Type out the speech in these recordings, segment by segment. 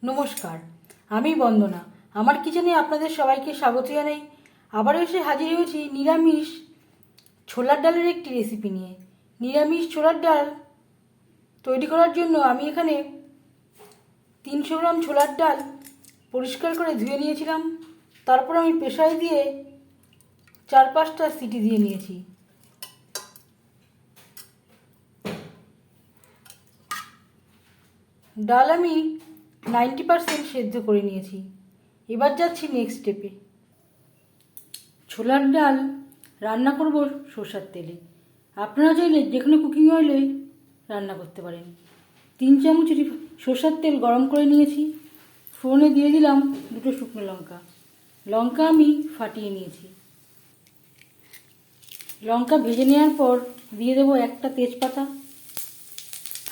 নমস্কার, আমি বন্দনা। আমার কিচেনে আপনাদের সবাইকে স্বাগত জানাই। আবারও এসে হাজির হয়েছি নিরামিষ ছোলার ডালের একটি রেসিপি নিয়ে। নিরামিষ ছোলার ডাল তৈরি করার জন্য আমি এখানে 300 গ্রাম ছোলার ডাল পরিষ্কার করে ধুয়ে নিয়েছিলাম। তারপর আমি প্রেসারে দিয়ে 4-5টা সিটি দিয়ে নিয়েছি। ডাল আমি 90% সেদ্ধ করে নিয়েছি। এবার যাচ্ছি নেক্সট স্টেপে। ছোলার ডাল রান্না করব সরষের তেলে। আপনারা চাইলে যে কোনো কুকিং অয়েলে রান্না করতে পারেন। 3 চামচ সরষের তেল গরম করে নিয়েছি। ফোড়নে দিয়ে দিলাম 2টো শুকনো লঙ্কা। লঙ্কা আমি ফাটিয়ে নিয়েছি। লঙ্কা ভেজে নেওয়ার পর দিয়ে দেবো 1টা তেজপাতা,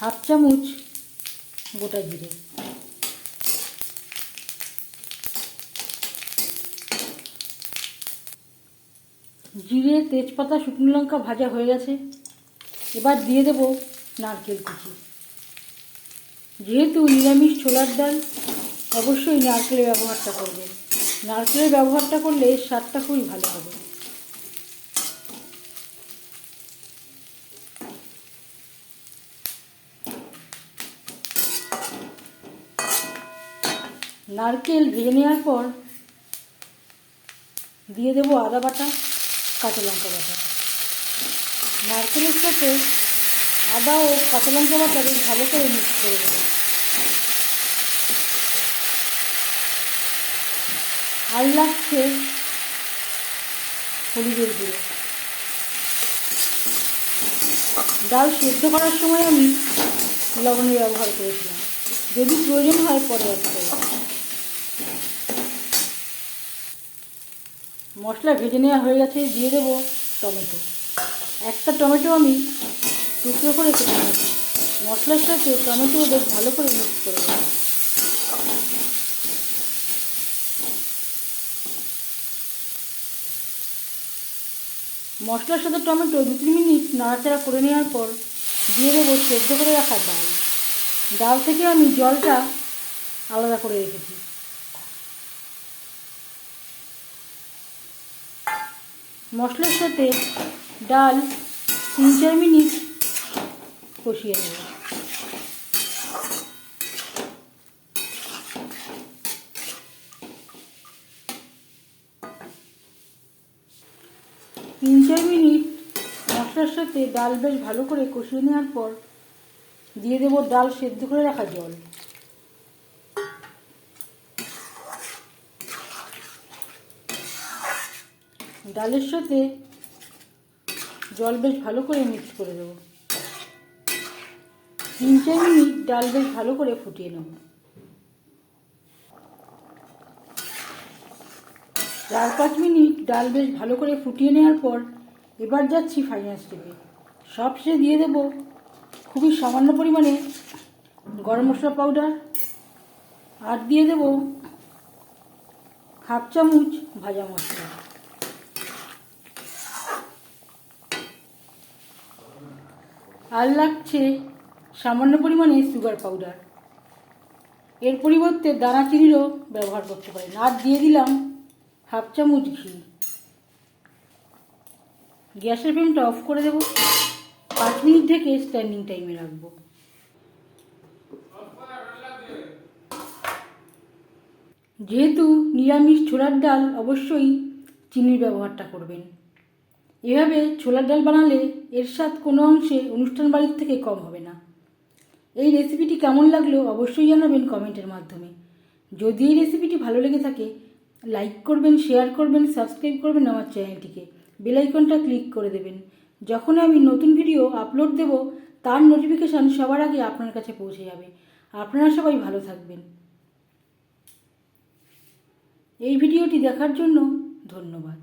1/2 চামচ গোটা জিরে। জিরে, তেজপাতা, শুকনো লঙ্কা ভাজা হয়ে গেছে। এবার দিয়ে দেব নারকেল কুচি। যেহেতু নিরামিষ ছোলার ডাল, অবশ্যই নারকেলের ব্যবহারটা করবেন। নারকেলের ব্যবহারটা করলে স্বাদটা খুবই ভালো হবে। নারকেল ভেজে নেওয়ার পর দিয়ে দেবো আদা বাটা, কাঁচা লঙ্কা বাটা। নারকেলের সাথে আদা ও কাঁচা লঙ্কা বাটা বেশ ভালো করে মিক্স করে দেবো। আর লাগছে হলুদের গুঁড়ো। ডাল সেদ্ধ করার সময় আমি লবণের ব্যবহার করেছিলাম, যদি প্রয়োজন হয় পরে অ্যাড করব। মশলা ভেজে নেওয়া হয়ে গেছে। দিয়ে দেবো টমেটো। 1টা টমেটো আমি টুকরো করে কেটে নিয়েছি। মশলার সাথে টমেটো বেশ ভালো করে মিক্স করে দেবো। মশলার সাথে টমেটো 2-3 মিনিট নাড়াচাড়া করে নেওয়ার পর দিয়ে দেবো সেদ্ধ করে রাখা ডাল। ডাল থেকে আমি জলটা আলাদা করে রেখেছি। মশলার সাথে ডাল 3-4 মিনিট কষিয়ে নেব। তিন চার মিনিট মশলার সাথে ডাল বেশ ভালো করে কষিয়ে নেওয়ার পর দিয়ে দেবো ডাল সেদ্ধ করে রাখা জল। ডালের সাথে জল বেশ ভালো করে মিক্স করে দেবো। 3-4 মিনিট ডাল বেশ ভালো করে ফুটিয়ে নেব। 4-5 মিনিট ডাল বেশ ভালো করে ফুটিয়ে নেওয়ার পর এবার যাচ্ছি ফাইনাল স্টেপে। সবশেষে দিয়ে দেব খুবই সামান্য পরিমাণে গরম মশলা পাউডার, আর দিয়ে দেব 1/2 চামচ ভাজা মশলা। আর লাগছে সামান্য পরিমাণে সুগার পাউডার। এর পরিবর্তে দানা চিনিরও ব্যবহার করতে পারেন। আর দিয়ে দিলাম 1/2 চামচ ঘি। গ্যাসের ফ্লেমটা অফ করে দেব। 5 মিনিট ঢেকে স্ট্যান্ডিং টাইমে রাখবো। যেহেতু নিরামিষ ছোলার ডাল, অবশ্যই চিনির ব্যবহারটা করবেন। এভাবে ছোলার ডাল বানালে এর স্বাদ কোনো অংশে অনুষ্ঠান বাড়ির থেকে কম হবে না। এই রেসিপিটি কেমন লাগলো অবশ্যই জানাবেন কমেন্টের মাধ্যমে। যদি এই রেসিপিটি ভালো লেগে থাকে লাইক করবেন, শেয়ার করবেন, সাবস্ক্রাইব করবেন আমার চ্যানেলটিকে। বেল আইকনটা ক্লিক করে দেবেন। যখন আমি নতুন ভিডিও আপলোড দেব তার নোটিফিকেশান সবার আগে আপনার কাছে পৌঁছে যাবে। আপনারা সবাই ভালো থাকবেন। এই ভিডিওটি দেখার জন্য ধন্যবাদ।